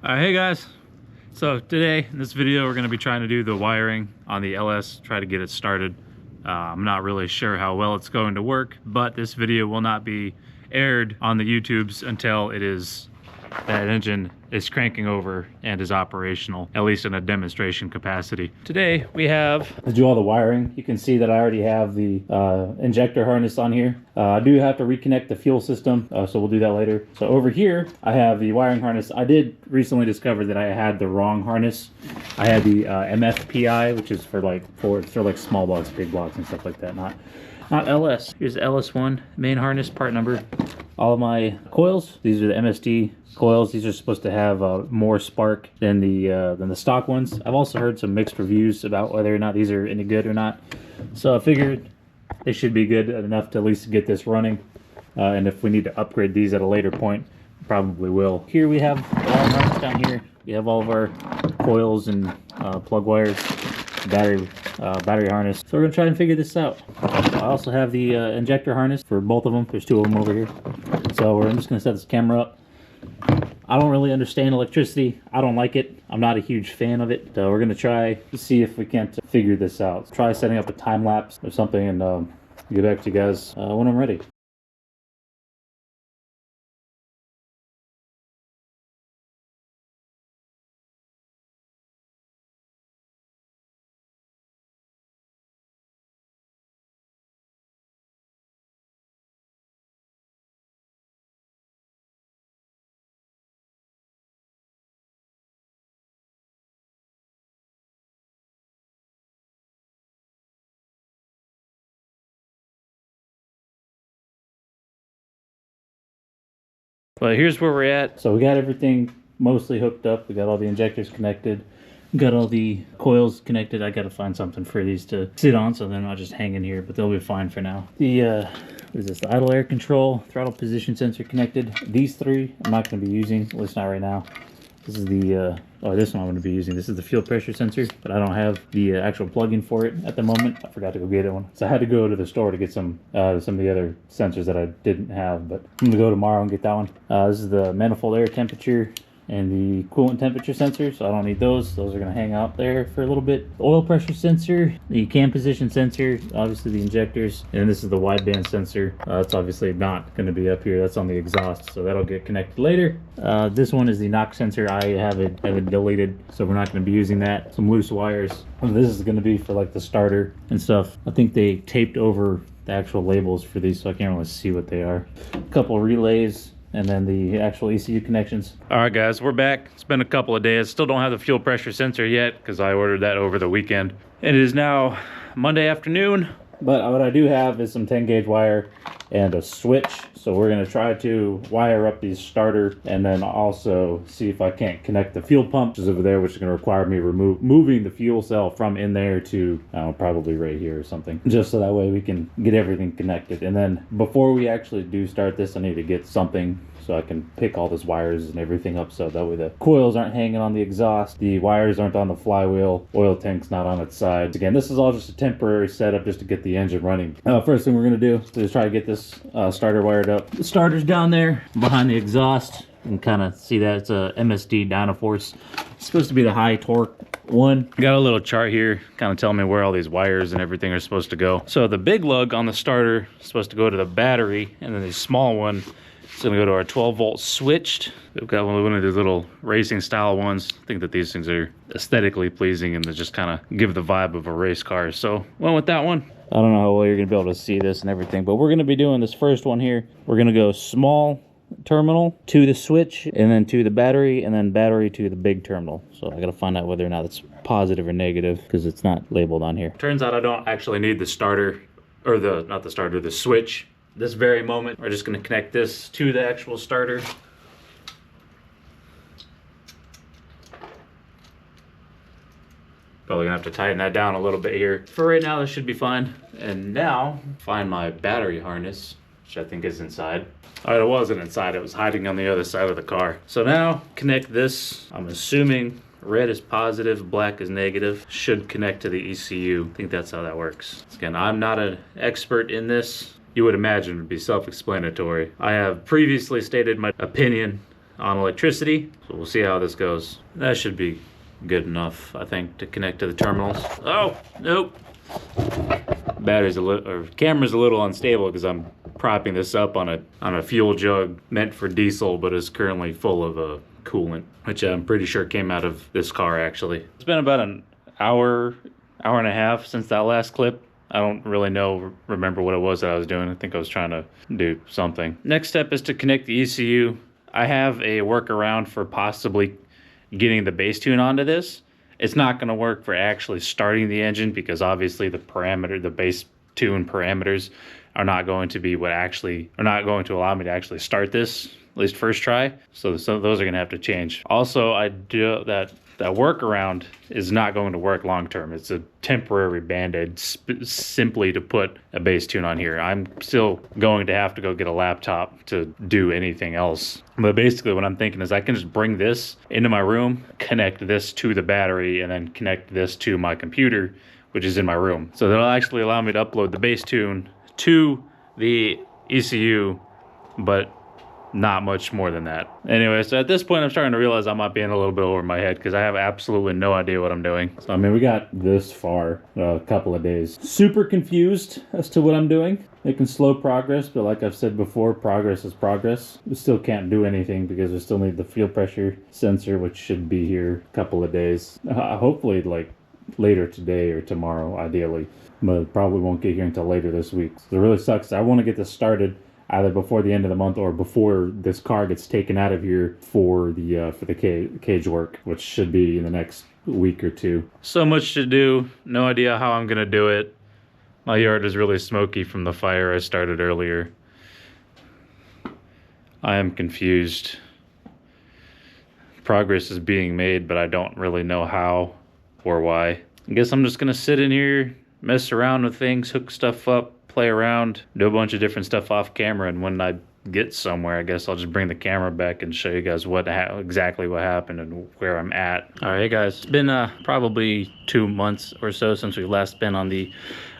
Hey guys, so today in this video we're going to be trying to do the wiring on the LS, try to get it started. I'm not really sure how well it's going to work, but this video will not be aired on the YouTubes until that engine is cranking over and is operational, at least in a demonstration capacity. Today we have to do all the wiring. You can see that I already have the injector harness on here. I do have to reconnect the fuel system, so we'll do that later. So over here I have the wiring harness. I did recently discover that I had the wrong harness. I had the MFPI, which is for like small blocks, big blocks and stuff like that, not LS. Here's the LS1 main harness part number. All of my coils, these are the MSD coils. These are supposed to have more spark than the stock ones. I've also heard some mixed reviews about whether or not these are any good or not. So I figured they should be good enough to at least get this running. And if we need to upgrade these at a later point, probably will. Here we have the wiring harness down here. We have all of our coils and plug wires, battery harness. So we're gonna try and figure this out. I also have the injector harness for both of them. There's two of them over here. So I'm just gonna set this camera up. I don't really understand electricity. I don't like it. I'm not a huge fan of it. We're gonna try to see if we can't figure this out. Try setting up a time lapse or something and get back to you guys when I'm ready. But here's where we're at. So we got everything mostly hooked up. We got all the injectors connected. We got all the coils connected. I gotta find something for these to sit on so they're not just hanging here, but they'll be fine for now. The what is this? The idle air control, throttle position sensor connected. These three I'm not gonna be using, at least not right now. This is the this one I'm going to be using. This is the fuel pressure sensor, but I don't have the actual plug-in for it at the moment. I forgot to go get one, so I had to go to the store to get some of the other sensors that I didn't have. But I'm going to go tomorrow and get that one. This is the manifold air temperature and the coolant temperature sensor, so I don't need those. Those are going to hang out there for a little bit. The oil pressure sensor, the cam position sensor, obviously the injectors, and this is the wideband sensor. It's obviously not going to be up here. That's on the exhaust, so that'll get connected later. This one is the NOx sensor. I have it deleted, so we're not going to be using that. Some loose wires. And this is going to be for like the starter and stuff. I think they taped over the actual labels for these, so I can't really see what they are. A couple relays, and then the actual ECU connections. All right guys, we're back. It's been a couple of days. Still don't have the fuel pressure sensor yet because I ordered that over the weekend. It is now Monday afternoon, but what I do have is some 10 gauge wire and a switch. So we're gonna try to wire up the starter and then also see if I can't connect the fuel pump, which is over there, which is gonna require me moving the fuel cell from in there to probably right here or something, just so that way we can get everything connected. And then before we actually do start this, I need to get something so I can pick all those wires and everything up, so that way the coils aren't hanging on the exhaust, the wires aren't on the flywheel, oil tank's not on its side. Again, this is all just a temporary setup just to get the engine running. First thing we're gonna do is try to get this starter wired up. The starter's down there behind the exhaust. You can kind of see that it's a MSD Dynaforce. It's supposed to be the high torque one. Got a little chart here kind of telling me where all these wires and everything are supposed to go. So the big lug on the starter is supposed to go to the battery, and then the small one is going to go to our 12 volt switched. We've got one of these little racing style ones. I think that these things are aesthetically pleasing and they just kind of give the vibe of a race car. So went with that one. I don't know how well you're going to be able to see this and everything, but we're going to be doing this first one here. We're going to go small terminal to the switch, and then to the battery, and then battery to the big terminal. So I got to find out whether or not it's positive or negative because it's not labeled on here. Turns out I don't actually need the starter, or the switch. This very moment, we're just going to connect this to the actual starter. Probably gonna have to tighten that down a little bit here. For right now, this should be fine. And now, find my battery harness, which I think is inside. All right, it wasn't inside, it was hiding on the other side of the car. So now, connect this. I'm assuming red is positive, black is negative. Should connect to the ECU. I think that's how that works. Again, I'm not an expert in this. You would imagine it would be self-explanatory. I have previously stated my opinion on electricity. So we'll see how this goes. That should be good enough, I think, to connect to the terminals. Oh, nope. Battery's a little, or camera's a little unstable because I'm propping this up on a fuel jug meant for diesel, but is currently full of coolant, which I'm pretty sure came out of this car actually. It's been about an hour and a half since that last clip. I don't really remember what it was that I was doing. I think I was trying to do something. Next step is to connect the ECU. I have a workaround for possibly getting the base tune onto this. It's not going to work for actually starting the engine because obviously the base tune parameters are not going to be not going to allow me to actually start this, at least first try. So those are going to have to change. Also, I do that workaround is not going to work long term. It's a temporary band-aid simply to put a base tune on here. I'm still going to have to go get a laptop to do anything else. But basically what I'm thinking is I can just bring this into my room, connect this to the battery, and then connect this to my computer, which is in my room. So that'll actually allow me to upload the base tune to the ECU, but not much more than that. Anyway, so at this point I'm starting to realize I might be in a little bit over my head because I have absolutely no idea what I'm doing. So I mean, we got this far a couple of days. Super confused as to what I'm doing. Making slow progress, but like I've said before, progress is progress. We still can't do anything because we still need the fuel pressure sensor, which should be here a couple of days. Hopefully like later today or tomorrow, ideally. But it probably won't get here until later this week. So it really sucks. I want to get this started either before the end of the month or before this car gets taken out of here for the cage work, which should be in the next week or two. So much to do. No idea how I'm gonna do it. My yard is really smoky from the fire I started earlier. I am confused. Progress is being made, but I don't really know how or why. I guess I'm just gonna sit in here, mess around with things, hook stuff up, play around, do a bunch of different stuff off camera, and when I get somewhere, I guess I'll just bring the camera back and show you guys exactly what happened and where I'm at. All right, guys, it's been probably 2 months or so since we last been on the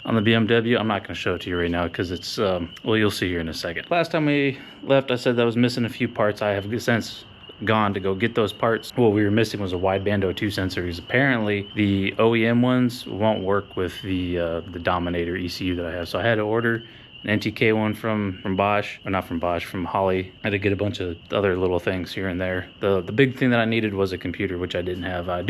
BMW. I'm not going to show it to you right now because it's well, you'll see here in a second. Last time we left, I said that I was missing a few parts. I have since gone to go get those parts. What we were missing was a wideband O2 sensor because apparently the OEM ones won't work with the Dominator ECU that I have. So I had to order an NTK one from Bosch, or not from Bosch, from Holley. I had to get a bunch of other little things here and there. The big thing that I needed was a computer, which I didn't have. I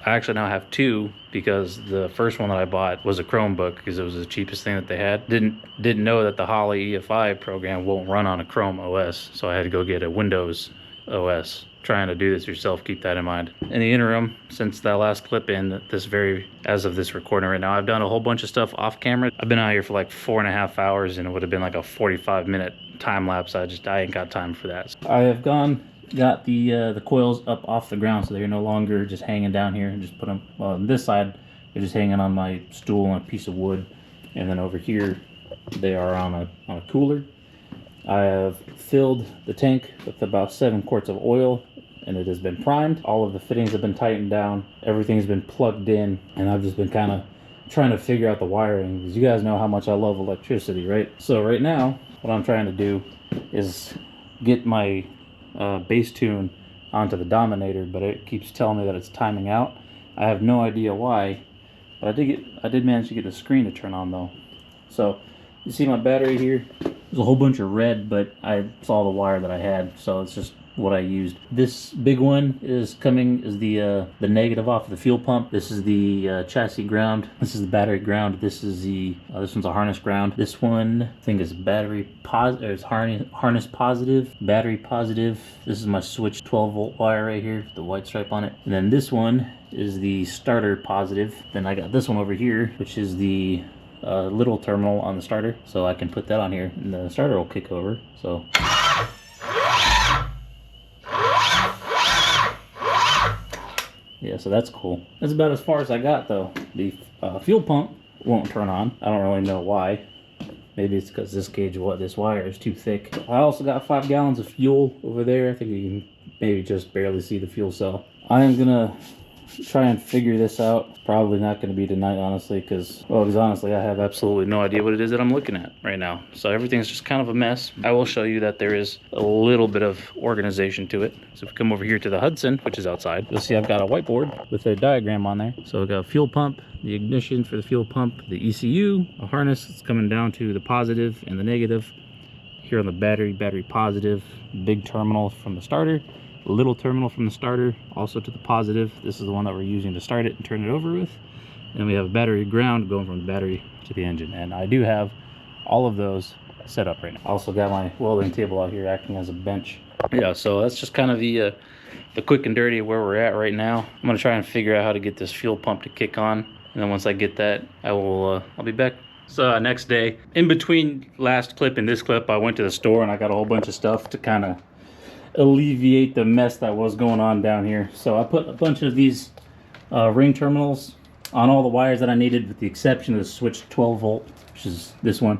actually now have two, because the first one that I bought was a Chromebook because it was the cheapest thing that they had. Didn't know that the Holley EFI program won't run on a Chrome OS, so I had to go get a Windows OS. Trying to do this yourself, keep that in mind. In the interim, since that last clip as of this recording right now, I've done a whole bunch of stuff off camera. I've been out here for like 4.5 hours, and it would have been like a 45-minute time lapse. I ain't got time for that. I have got the coils up off the ground, so they're no longer just hanging down here. And just put them on this side. They're just hanging on my stool on a piece of wood, and then over here they are on a cooler. I have filled the tank with about 7 quarts of oil, and it has been primed. All of the fittings have been tightened down. Everything's been plugged in, and I've just been kind of trying to figure out the wiring, because you guys know how much I love electricity, right? So right now, what I'm trying to do is get my base tune onto the Dominator, but it keeps telling me that it's timing out. I have no idea why, but I did manage to get the screen to turn on though. So you see my battery here? There's a whole bunch of red, but I saw the wire that I had, so it's just what I used. This big one is the negative off of the fuel pump. This is the chassis ground. This is the battery ground. This is this one's a harness ground. This one I think is harness positive, battery positive. This is my switch 12-volt wire right here, the white stripe on it. And then this one is the starter positive. Then I got this one over here, which is the little terminal on the starter, so I can put that on here and the starter will kick over. So yeah, so that's cool. That's about as far as I got though. The fuel pump won't turn on. I don't really know why. Maybe it's because this wire is too thick. I also got 5 gallons of fuel over there. I think you can maybe just barely see the fuel cell. I am gonna try and figure this out. Probably not going to be tonight, honestly, because honestly, I have absolutely no idea what it is that I'm looking at right now. So everything's just kind of a mess. I will show you that there is a little bit of organization to it. So if we come over here to the Hudson, which is outside, you'll see I've got a whiteboard with a diagram on there. So we've got a fuel pump, the ignition for the fuel pump, the ECU, a harness that's coming down to the positive and the negative. Here on the battery positive, big terminal from the starter, little terminal from the starter, also to the positive. This is the one that we're using to start it and turn it over with. And we have a battery ground going from the battery to the engine. And I do have all of those set up right now. Also got my welding table out here acting as a bench. Yeah, so that's just kind of the quick and dirty of where we're at right now. I'm gonna try and figure out how to get this fuel pump to kick on. And then once I get that, I'll be back. So next day, in between last clip and this clip, I went to the store and I got a whole bunch of stuff to kind of alleviate the mess that was going on down here. So I put a bunch of these ring terminals on all the wires that I needed, with the exception of the switch 12 volt, which is this one.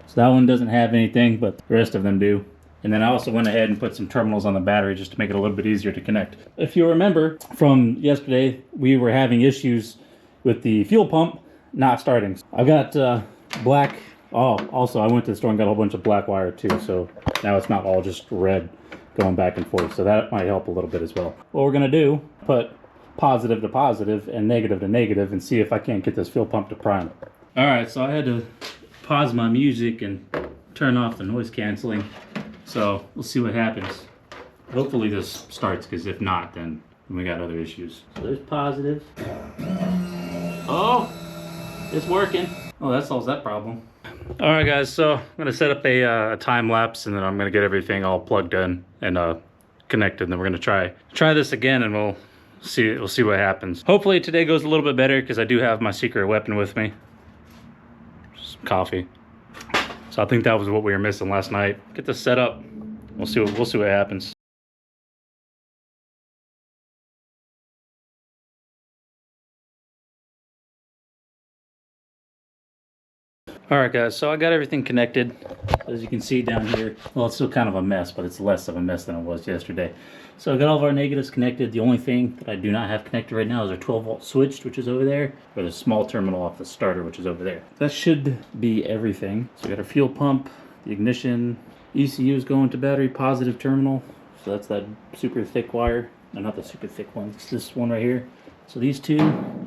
So that one doesn't have anything, but the rest of them do. And then I also went ahead and put some terminals on the battery just to make it a little bit easier to connect. If you remember from yesterday, we were having issues with the fuel pump not starting. I've got black. Oh, also I went to the store and got a whole bunch of black wire too, so now it's not all just red going back and forth, so that might help a little bit as well. What we're gonna do, put positive to positive and negative to negative and see if I can't get this fuel pump to prime. All right, so I had to pause my music and turn off the noise canceling, so we'll see what happens. Hopefully this starts, because if not, then we got other issues. So there's positive. Oh, it's working. Oh, that solves that problem. All right, guys, so I'm gonna set up a time lapse, and then I'm gonna get everything all plugged in and connected, and then we're gonna try this again, and we'll see what happens. Hopefully today goes a little bit better, because I do have my secret weapon with me, some coffee. So I think that was what we were missing last night. Get this set up. We'll see what happens. All right, guys, so I got everything connected. As you can see down here, well, it's still kind of a mess, but it's less of a mess than it was yesterday. So I got all of our negatives connected. The only thing that I do not have connected right now is our 12 volt switch, which is over there, or the small terminal off the starter, which is over there. That should be everything. So we got our fuel pump, the ignition, ECU is going to battery positive terminal. So that's that super thick wire. No, not the super thick one, it's this one right here. So these two,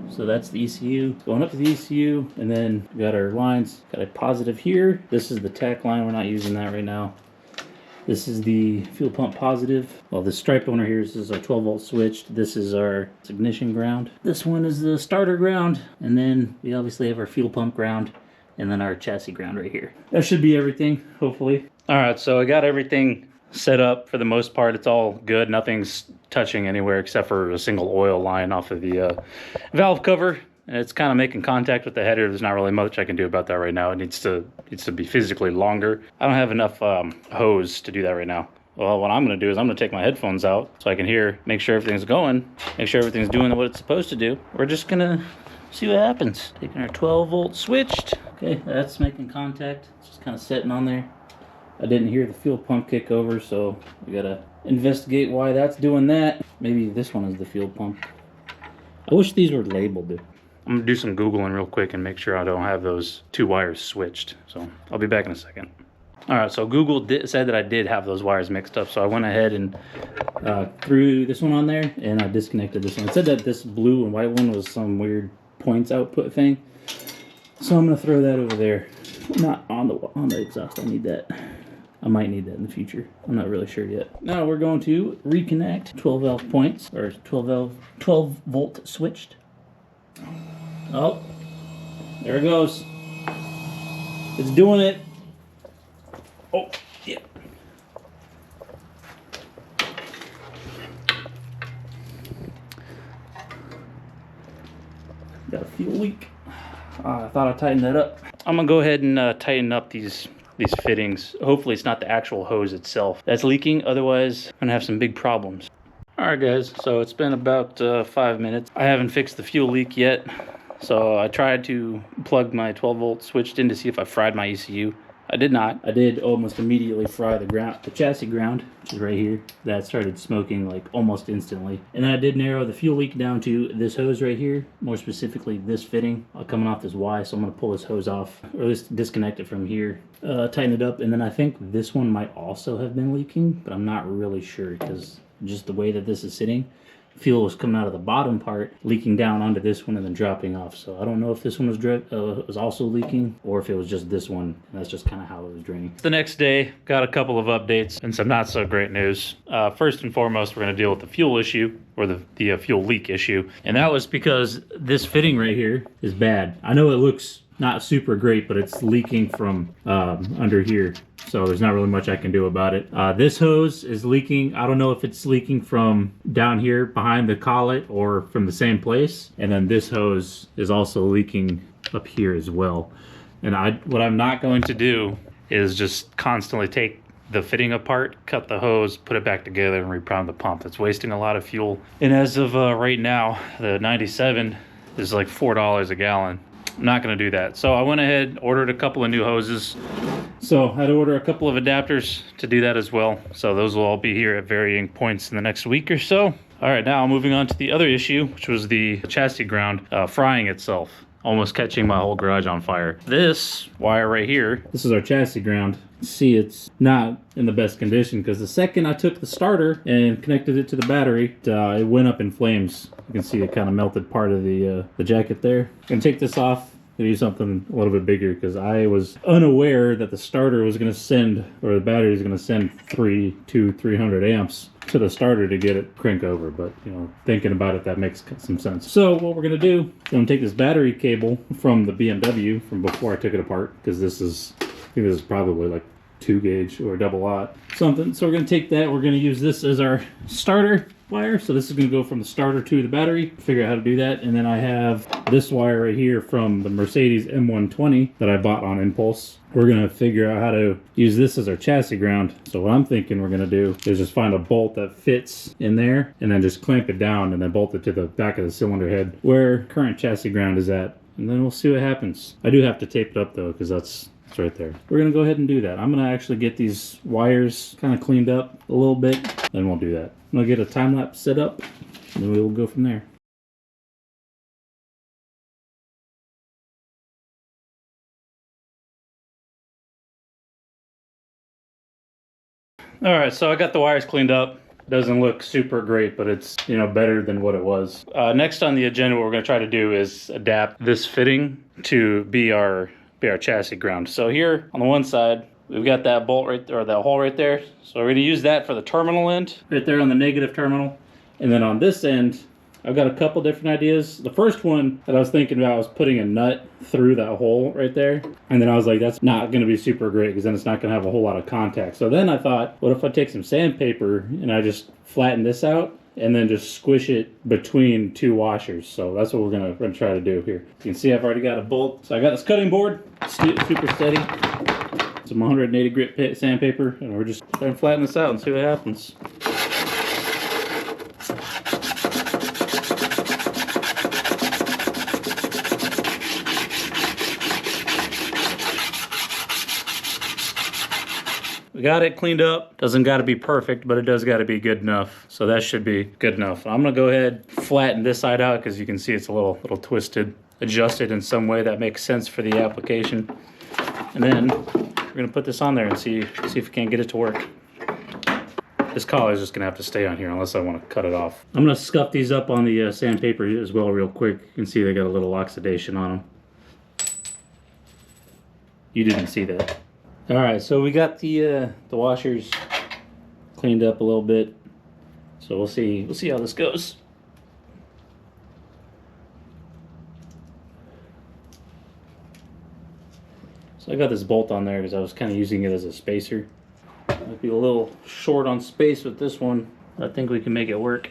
so that's the ECU. Going up to the ECU, and then we got our lines. Got a positive here. This is the tach line, we're not using that right now. This is the fuel pump positive. Well, the striped one right here is our 12 volt switch. This is our ignition ground. This one is the starter ground. And then we obviously have our fuel pump ground, and then our chassis ground right here. That should be everything, hopefully. All right, so I got everything set up for the most part. It's all good. Nothing's touching anywhere except for a single oil line off of the valve cover, and it's kind of making contact with the header. There's not really much I can do about that right now. It needs to be physically longer. I don't have enough hose to do that right now. Well, what I'm going to do is I'm going to take my headphones out so I can hear, make sure everything's going, make sure everything's doing what it's supposed to do. We're just going to see what happens. Taking our 12 volt switched. Okay, that's making contact. It's just kind of sitting on there. I didn't hear the fuel pump kick over, so we gotta investigate why that's doing that. Maybe this one is the fuel pump. I wish these were labeled. I'm gonna do some Googling real quick and make sure I don't have those two wires switched. So I'll be back in a second. All right, so Google said that I did have those wires mixed up, so I went ahead and threw this one on there, and I disconnected this one. It said that this blue and white one was some weird points output thing, so I'm gonna throw that over there. Not on the exhaust. I need that. I might need that in the future. I'm not really sure yet. Now we're going to reconnect 12 valve points, or 12 volt switched. Oh, there it goes. It's doing it. Oh, yeah. Got a fuel leak. I thought I tightened that up. I'm gonna go ahead and tighten up these fittings. Hopefully it's not the actual hose itself that's leaking, otherwise I'm gonna have some big problems. All right, guys, so it's been about 5 minutes. I haven't fixed the fuel leak yet, so I tried to plug my 12 volt switched in to see if I fried my ECU. I did not. I did almost immediately fry the chassis ground, which is right here. That started smoking like almost instantly. And then I did narrow the fuel leak down to this hose right here, more specifically this fitting coming off this Y. So I'm gonna pull this hose off, or at least disconnect it from here, tighten it up, and then I think this one might also have been leaking, but I'm not really sure because just the way that this is sitting. Fuel was coming out of the bottom part, leaking down onto this one and then dropping off. So I don't know if this one was also leaking or if it was just this one. And that's just kind of how it was draining. The next day, got a couple of updates and some not so great news. First and foremost, we're going to deal with the fuel issue, or the fuel leak issue. And that was because this fitting right here is bad. I know it looks not super great, but it's leaking from under here. So there's not really much I can do about it. This hose is leaking. I don't know if it's leaking from down here behind the collet or from the same place. And then this hose is also leaking up here as well. And what I'm not going to do is just constantly take the fitting apart, cut the hose, put it back together, and reprime the pump. It's wasting a lot of fuel. And as of right now, the 97 is like $4 a gallon. I'm not going to do that. So I went ahead, ordered a couple of new hoses. So I had to order a couple of adapters to do that as well. So those will all be here at varying points in the next week or so. All right, now moving on to the other issue, which was the chassis ground frying itself, almost catching my whole garage on fire. This wire right here, this is our chassis ground. See, it's not in the best condition because the second I took the starter and connected it to the battery, it went up in flames. You can see it kind of melted part of the jacket there. I'm gonna take this off and do something a little bit bigger because I was unaware that the starter was going to send, or the battery was going to send 300 amps to the starter to get it crank over. But you know, thinking about it, that makes some sense. So what we're going to do, I'm going to take this battery cable from the BMW from before I took it apart, because this is, I think this is probably like 2 gauge or double aught something. So we're going to take that, we're going to use this as our starter wire. So this is going to go from the starter to the battery. Figure out how to do that. And then I have this wire right here from the Mercedes M120 that I bought on impulse. We're going to figure out how to use this as our chassis ground. So what I'm thinking we're going to do is just find a bolt that fits in there and then just clamp it down and then bolt it to the back of the cylinder head where current chassis ground is at. And then we'll see what happens. I do have to tape it up though, because that's right there. We're going to go ahead and do that. I'm going to actually get these wires kind of cleaned up a little bit, then we'll do that. I'm going to get a time lapse set up, and then we'll go from there. All right, so I got the wires cleaned up. Doesn't look super great, but it's, you know, better than what it was. Next on the agenda, what we're going to try to do is adapt this fitting to be our chassis ground. So here on the one side, we've got that bolt right there, or that hole right there. So we're going to use that for the terminal end, right there on the negative terminal. And then on this end, I've got a couple different ideas. The first one that I was thinking about was putting a nut through that hole right there. And then I was like, that's not going to be super great because then it's not going to have a whole lot of contact. So then I thought, what if I take some sandpaper and I just flatten this out and then just squish it between 2 washers. So that's what we're gonna try to do here. You can see I've already got a bolt. So I got this cutting board, super steady. Some 180 grit sandpaper, and we're just trying to flatten this out and see what happens. We got it cleaned up. Doesn't got to be perfect, but it does got to be good enough. So that should be good enough. I'm gonna go ahead, flatten this side out because you can see it's a little twisted, adjusted in some way that makes sense for the application. And then we're gonna put this on there and see if we can't get it to work. This collar is just gonna have to stay on here unless I want to cut it off. I'm gonna scuff these up on the sandpaper as well real quick. You can see they got a little oxidation on them. You didn't see that. All right, so we got the washers cleaned up a little bit. So we'll see how this goes. So I got this bolt on there because I was kind of using it as a spacer. Might be a little short on space with this one. I think we can make it work.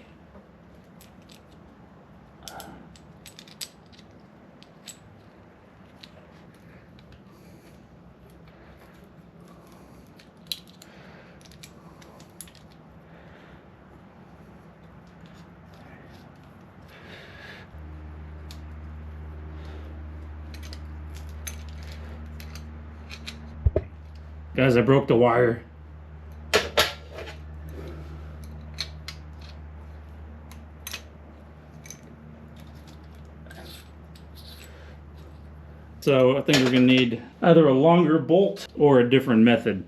Guys, I broke the wire. So I think we're gonna need either a longer bolt or a different method.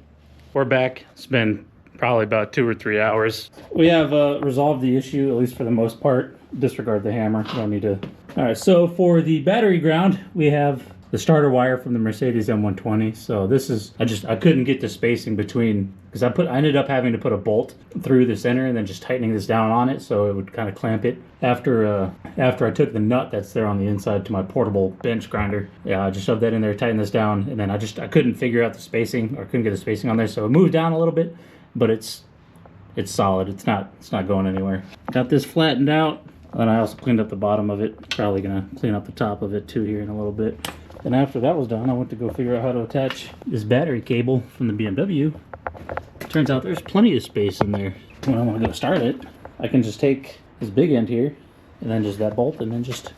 We're back. It's been probably about 2 or 3 hours. We have resolved the issue, at least for the most part. Disregard the hammer. Don't need to. All right. So for the battery ground, we have the starter wire from the Mercedes M120. So this is I couldn't get the spacing between, because I ended up having to put a bolt through the center and then just tightening this down on it so it would kind of clamp it. After I took the nut that's there on the inside to my portable bench grinder, yeah, I just shoved that in there, tightened this down, and then I couldn't figure out the spacing, or couldn't get the spacing on there, so it moved down a little bit, but it's solid. It's not going anywhere. Got this flattened out, and I also cleaned up the bottom of it. Probably gonna clean up the top of it too here in a little bit. And after that was done, I went to go figure out how to attach this battery cable from the BMW. Turns out there's plenty of space in there. When I want to go start it, I can just take this big end here, and then just that bolt, and then just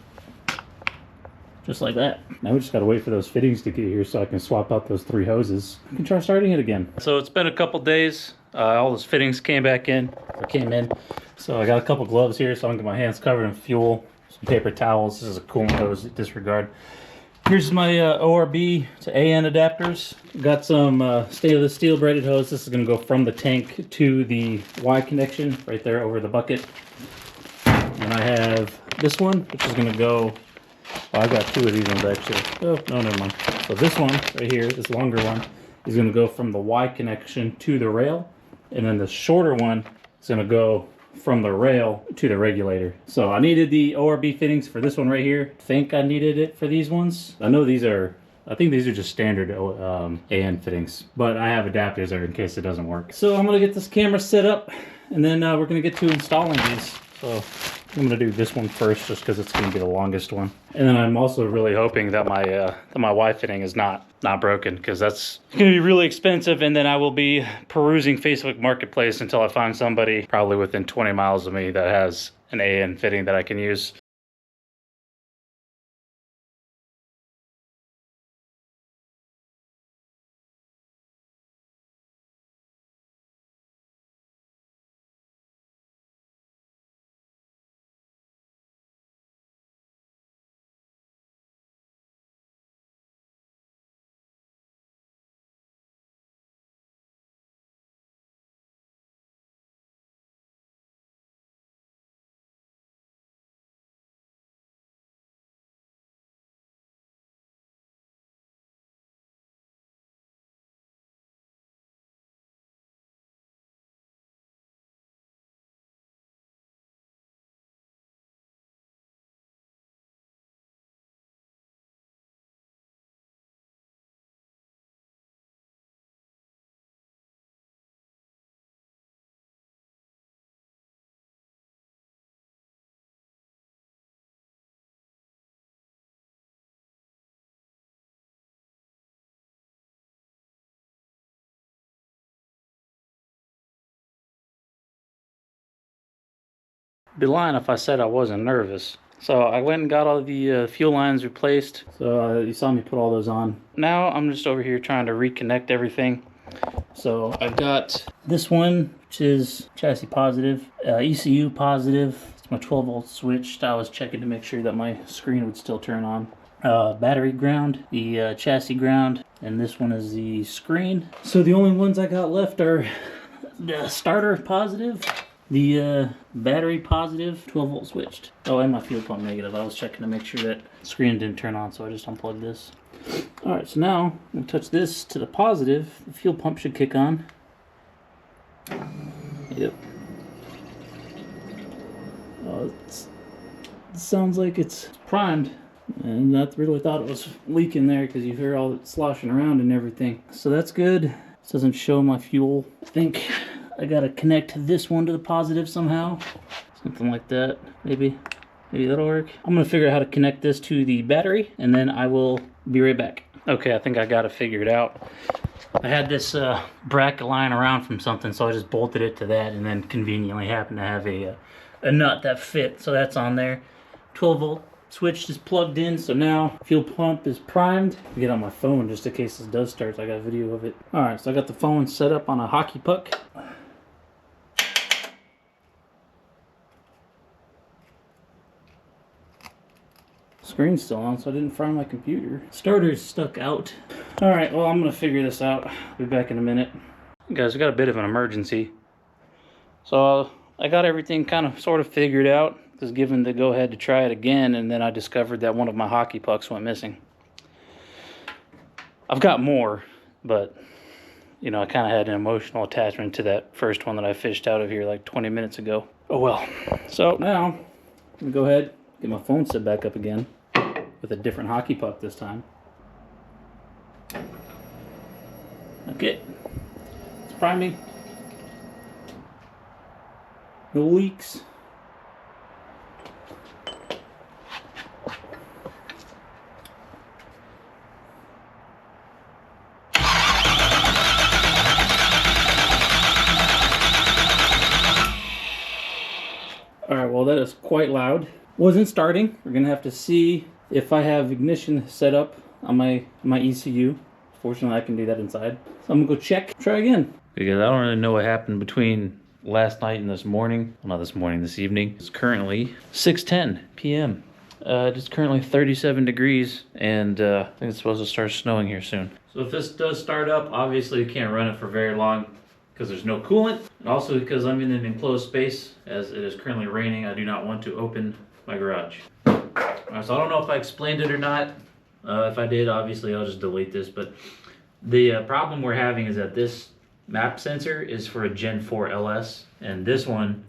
like that. Now we just gotta wait for those fittings to get here so I can swap out those 3 hoses. I can try starting it again. So it's been a couple days. All those fittings came in. So I got a couple gloves here so I can get my hands covered in fuel. Some paper towels. This is a coolant hose, disregard. Here's my ORB to AN adapters. Got some stainless steel braided hose. This is going to go from the tank to the Y connection right there over the bucket. And I have this one, which is going to go, well, I got 2 of these ones actually. Oh, no, never mind. So this one right here, this longer one, is going to go from the Y connection to the rail. And then the shorter one is going to go from the rail to the regulator. So I needed the ORB fittings for this one right here. I think I needed it for these ones. I think these are just standard AN fittings, but I have adapters there in case it doesn't work. So I'm gonna get this camera set up, and then we're gonna get to installing these. So I'm gonna do this one first just because it's gonna be the longest one. And then I'm also really hoping that my Y fitting is not broken, because that's gonna be really expensive, and then I will be perusing Facebook Marketplace until I find somebody probably within 20 miles of me that has an AN fitting that I can use. Be lying if I said I wasn't nervous. So I went and got all the fuel lines replaced. So you saw me put all those on. Now I'm just over here trying to reconnect everything. So I've got this one, which is chassis positive, ECU positive. It's my 12-volt switch. I was checking to make sure that my screen would still turn on. Battery ground, the chassis ground, and this one is the screen. So the only ones I got left are the starter positive, the battery positive, 12-volt switched. Oh, and my fuel pump negative. I was checking to make sure that screen didn't turn on, so I just unplugged this. Alright, so now I'm going to touch this to the positive. The fuel pump should kick on. Yep. Oh, it sounds like it's primed. And I really thought it was leaking there because you hear all it sloshing around and everything. So that's good. This doesn't show my fuel. I think I gotta connect this one to the positive somehow. Something like that, maybe. Maybe that'll work. I'm gonna figure out how to connect this to the battery, and then I will be right back. Okay, I think I got it figured out. I had this bracket lying around from something, so I just bolted it to that, and then conveniently happened to have a nut that fit, so that's on there. 12 volt Switch is plugged in, so now fuel pump is primed. I get on my phone just in case this does start. So I got a video of it. All right, so I got the phone set up on a hockey puck. Screen's still on, so I didn't fry my computer. Starter's stuck out. All right, well, I'm gonna figure this out. I'll be back in a minute. Guys, we got a bit of an emergency. So I got everything kind of sort of figured out. Was given the go-ahead to try it again, and then I discovered that one of my hockey pucks went missing. I've got more, but you know, I kind of had an emotional attachment to that first one that I fished out of here like 20 minutes ago. Oh well. So now I'm gonna go ahead, get my phone set back up again with a different hockey puck this time. Okay, it's priming. No leaks. Alright, well that is quite loud. Wasn't starting. We're gonna have to see if I have ignition set up on my ECU. Fortunately I can do that inside. So I'm gonna go check, try again. Because I don't really know what happened between last night and this morning. Well, not this morning, this evening. It's currently 6:10 p.m. It's currently 37 degrees, and I think it's supposed to start snowing here soon. So if this does start up, obviously you can't run it for very long because there's no coolant, and also because I'm in an enclosed space, as it is currently raining. I do not want to open my garage. Right, so I don't know if I explained it or not. If I did, obviously I'll just delete this, but the problem we're having is that this map sensor is for a Gen 4 LS, and this one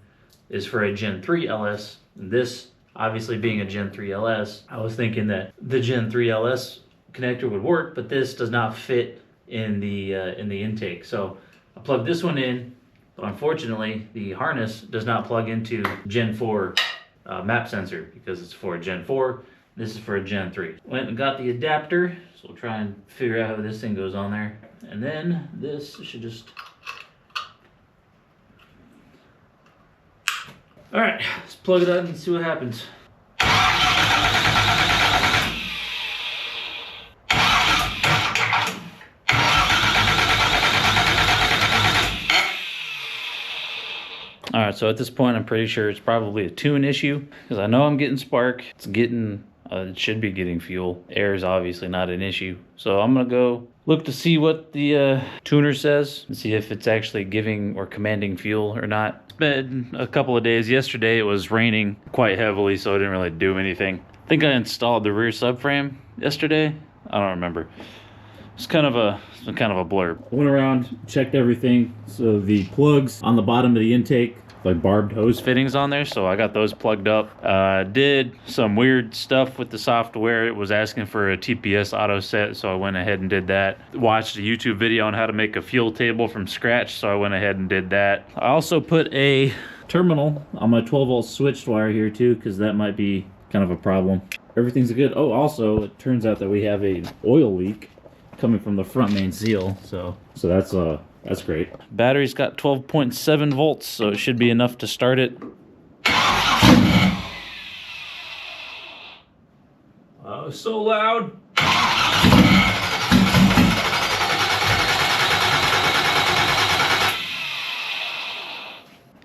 is for a Gen 3 LS. And this, obviously being a Gen 3 LS, I was thinking that the Gen 3 LS connector would work, but this does not fit in the intake. So I plugged this one in, but unfortunately the harness does not plug into Gen 4 map sensor because it's for a Gen 4. This is for a Gen 3. Went and got the adapter, so we'll try and figure out how this thing goes on there. And then this should just... Alright, let's plug it in and see what happens. Alright, so at this point I'm pretty sure it's probably a tune issue, because I know I'm getting spark. It's getting... it should be getting fuel. Air is obviously not an issue. So I'm gonna go look to see what the tuner says and see if it's actually giving or commanding fuel or not. It's been a couple of days. Yesterday it was raining quite heavily, so I didn't really do anything. I think I installed the rear subframe yesterday. I don't remember. It's kind of a blur. I went around, checked everything. So the plugs on the bottom of the intake, like barbed hose fittings on there, so I got those plugged up. Did some weird stuff with the software. It was asking for a TPS auto set, so I went ahead and did that. Watched a YouTube video on how to make a fuel table from scratch, so I went ahead and did that. I also put a terminal on my 12-volt switched wire here too, because that might be kind of a problem. Everything's good. Oh, also it turns out that we have an oil leak coming from the front main seal, so that's great. Battery's got 12.7 volts, so it should be enough to start it. Oh, so loud.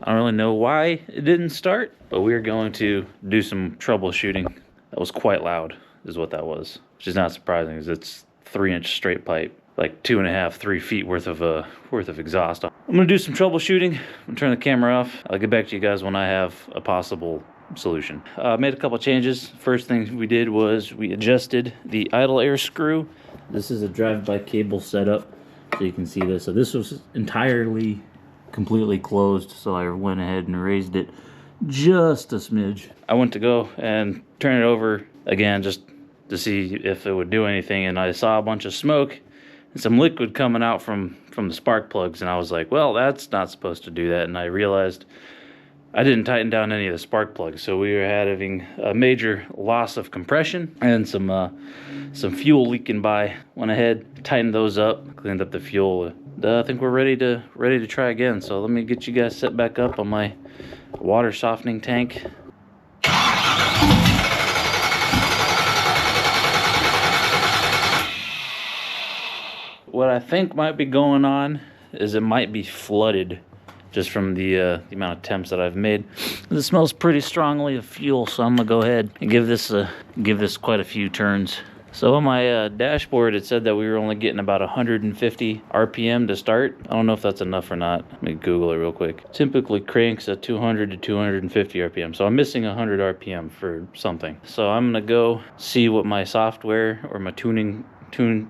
I don't really know why it didn't start, but we're going to do some troubleshooting. That was quite loud, is what that was, which is not surprising, because it's 3-inch straight pipe. Like 2.5, 3 feet worth of exhaust. I'm gonna do some troubleshooting. I'm gonna turn the camera off. I'll get back to you guys when I have a possible solution. Made a couple changes. First thing we did was we adjusted the idle air screw. This is a drive-by cable setup, so you can see this. So this was entirely, completely closed, so I went ahead and raised it just a smidge. I went to go and turn it over again just to see if it would do anything, and I saw a bunch of smoke and some liquid coming out from the spark plugs, and I was like, well, that's not supposed to do that. And I realized I didn't tighten down any of the spark plugs, so we were having a major loss of compression and some fuel leaking by. Went ahead, tightened those up, cleaned up the fuel. I think we're ready to try again. So let me get you guys set back up on my water softening tank. I think might be going on is it might be flooded just from the amount of temps that I've made. It smells pretty strongly of fuel, so I'm gonna go ahead and give this quite a few turns. So on my dashboard, it said that we were only getting about 150 RPM to start. I don't know if that's enough or not. Let me Google it real quick. Typically cranks at 200 to 250 RPM, so I'm missing 100 RPM for something. So I'm gonna go see what my software or my tune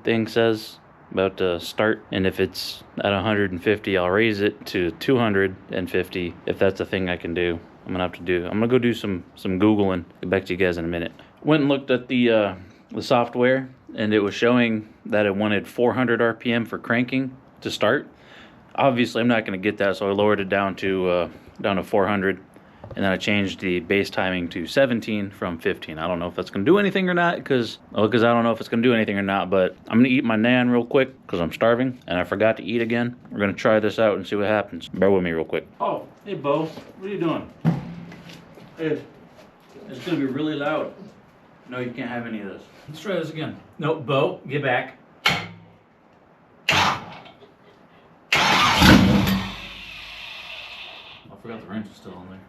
thing says about to start, and if it's at 150, I'll raise it to 250 if that's a thing I can do. I'm gonna go do some Googling. Get back to you guys in a minute. Went and looked at the software, and it was showing that it wanted 400 RPM for cranking to start. Obviously I'm not going to get that, so I lowered it down to 400, and then I changed the base timing to 17 from 15. I don't know if that's going to do anything or not, because I don't know if it's going to do anything or not, but I'm going to eat my naan real quick because I'm starving and I forgot to eat again. We're going to try this out and see what happens. Bear with me real quick. Oh, hey Bo, what are you doing? Hey, it's going to be really loud. No, you can't have any of this. Let's try this again. No, Bo, get back. I forgot the wrench is still on there.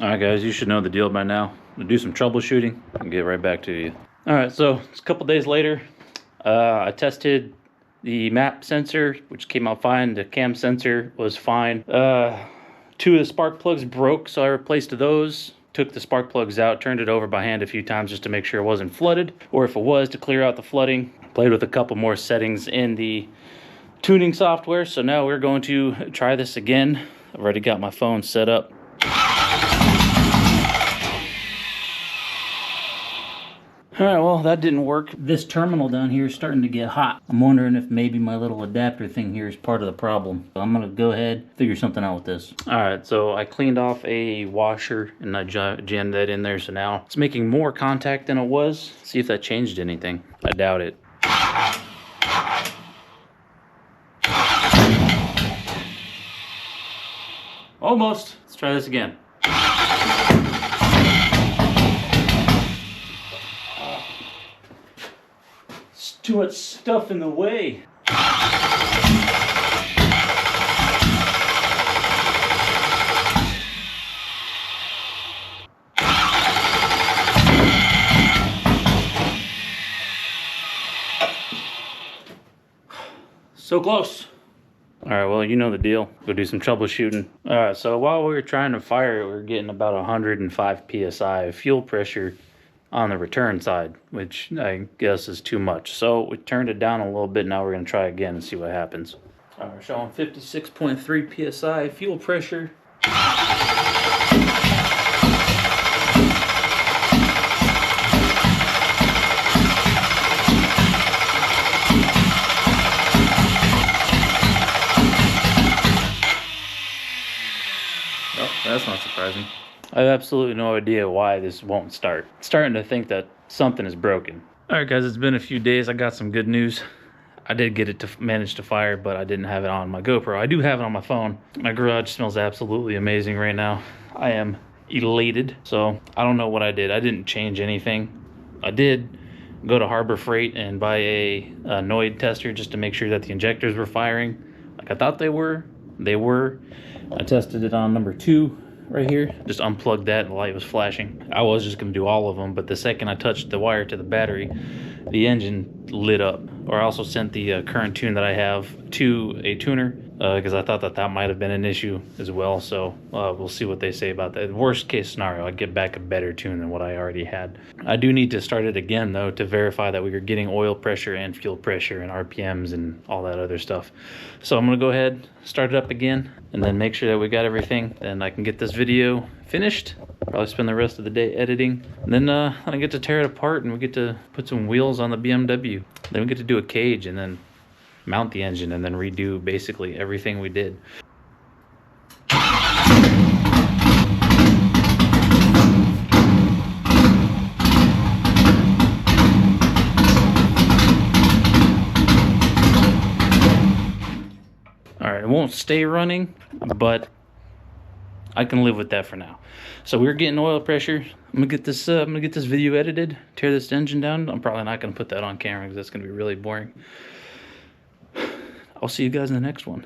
Alright guys, you should know the deal by now. I'm gonna do some troubleshooting and get right back to you. Alright, so it's a couple days later. I tested the map sensor, which came out fine. The cam sensor was fine. 2 of the spark plugs broke, so I replaced those. Took the spark plugs out, turned it over by hand a few times just to make sure it wasn't flooded, or if it was, to clear out the flooding. Played with a couple more settings in the tuning software, so now we're going to try this again. I've already got my phone set up. Alright, well, that didn't work. This terminal down here is starting to get hot. I'm wondering if maybe my little adapter thing here is part of the problem. So I'm going to go ahead, figure something out with this. Alright, so I cleaned off a washer and I jammed that in there, so now it's making more contact than it was. See if that changed anything. I doubt it. Almost. Let's try this again. Too much stuff in the way. So close. All right, well, you know the deal. Go do some troubleshooting. All right, so while we were trying to fire it, we were getting about 105 PSI of fuel pressure on the return side, which I guess is too much. So we turned it down a little bit. Now we're going to try again and see what happens. All right, we're showing 56.3 PSI fuel pressure. Oh, that's not surprising. I have absolutely no idea why this won't start. I'm starting to think that something is broken. Alright guys, it's been a few days. I got some good news. I did get it to manage to fire, but I didn't have it on my GoPro. I do have it on my phone. My garage smells absolutely amazing right now. I am elated. So I don't know what I did. I didn't change anything. I did go to Harbor Freight and buy a Noid tester just to make sure that the injectors were firing like I thought they were. They were. I tested it on number 2. Right here, just unplugged that and the light was flashing. I was just going to do all of them, but the second I touched the wire to the battery, the engine lit up. Or I also sent the current tune that I have to a tuner because I thought that might have been an issue as well. So we'll see what they say about that. Worst case scenario, I'd get back a better tune than what I already had. I do need to start it again though to verify that we were getting oil pressure and fuel pressure and RPMs and all that other stuff. So I'm gonna go ahead, start it up again, and then make sure that we got everything. Then I can get this video finished. Probably spend the rest of the day editing. And then I get to tear it apart and we get to put some wheels on the BMW. Then we get to do a cage and then mount the engine and then redo basically everything we did. All right, it won't stay running, but I can live with that for now. So we're getting oil pressure. I'm gonna get this video edited, tear this engine down. I'm probably not gonna put that on camera because that's gonna be really boring. I'll see you guys in the next one.